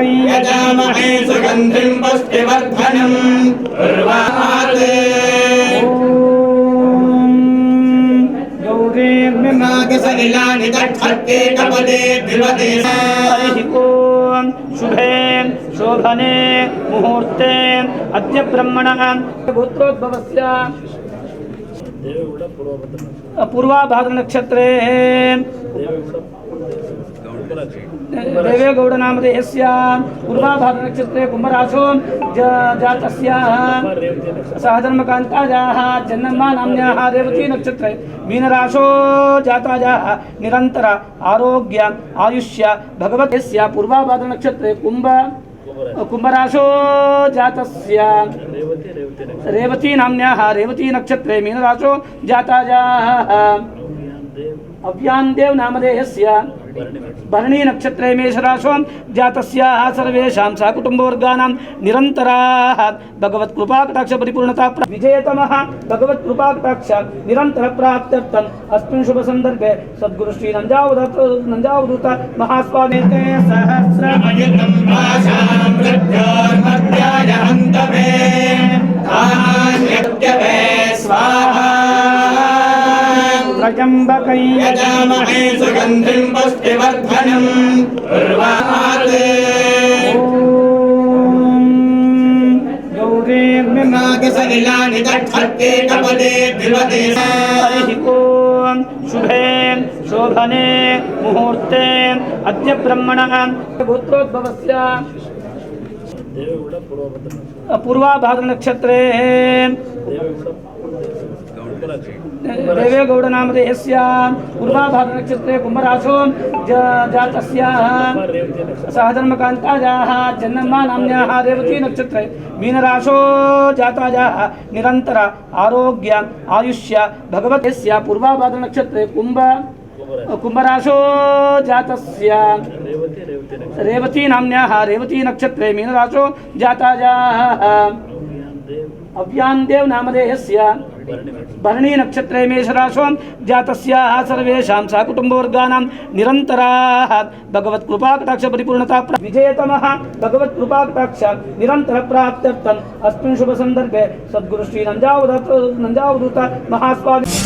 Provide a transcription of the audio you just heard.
यजामहे सुगन्धिं पुष्टिवर्धनम् उर्वारुकम् नागसलिलानि तत्फर्के कपदे द्विपदे शुभे शोभने मुहूर्ते अद्य ब्रह्मणः गोत्रोद्भवस्य पूर्वाभाद्र नक्षत्रे देवेगौड़ नामधेयस्य पूर्वाभाद्र नक्षत्रे कुम्भराशौ जातस्य सहधर्मकान्तायाः जन्मा नाम्न्याः रेवती नक्षत्रे मीनराशौ जातायाः निरन्तर आरोग्य आयुष्य भगवतस्य पूर्वाभाद्र नक्षत्रे कुम्भराशौ जातस्य रेवती नाम्न्याः रेवती नक्षत्रे मीनराशौ जातायाः अव्यान्देव नामधेयस्य भरणी नक्षत्रे मेषराशौ जातस्याः सर्वेषां सकुटुम्बवर्गाणां निरन्तराः भगवत्कृपाकटाक्ष परिपूर्णता विजयतमः भगवत्कृपाकटाक्ष निरन्तर प्राप्त्यर्थम् अस्मिन् शुभ संदर्भे सद्गुरु श्री नंजावधूत महास्वामीते सहस्रमयुतं भाषां प्रत्योर्मध्याय हन्तवे कान्यक्त्यवे स्वाहा त्र्यम्बकै यजामहे सुगन्धिं पुष्टिवर्धनम् उर्वारुकम् नागसलिलानि तत्फर्के कपदे द्विपदे शुभे शोभने मुहूर्ते अद्य ब्रह्मणः गोत्रोद्भवस्य पूर्वाभाद्र नक्षत्रे देवेगौड़ नामधेयस्य पूर्वाभाद्र नक्षत्रे कुम्भराशौ जातस्य सहधर्मकान्तायाः जन्मा नाम्न्याः रेवती नक्षत्रे मीनराशौ जातायाः निरन्तर आरोग्य आयुष्य भगवतस्य पूर्वाभाद्र नक्षत्रे कुम्भराशौ जातस्य रेवती नाम्न्याः रेवती नक्षत्रे मीनराशौ जातायाः अव्यान्देव नामधेयस्य भरणी नक्षत्रे मेषराशौ जातस्याः सर्वेषां सकुटुम्बवर्गाणां निरन्तराः भगवत्कृपाकटाक्ष परिपूर्णता विजयतमः भगवत्कृपाकटाक्ष निरन्तर प्राप्त्यर्थम् अस्मिन् शुभ संदर्भे सद्गुरु श्री नंजावधूत महास्वामी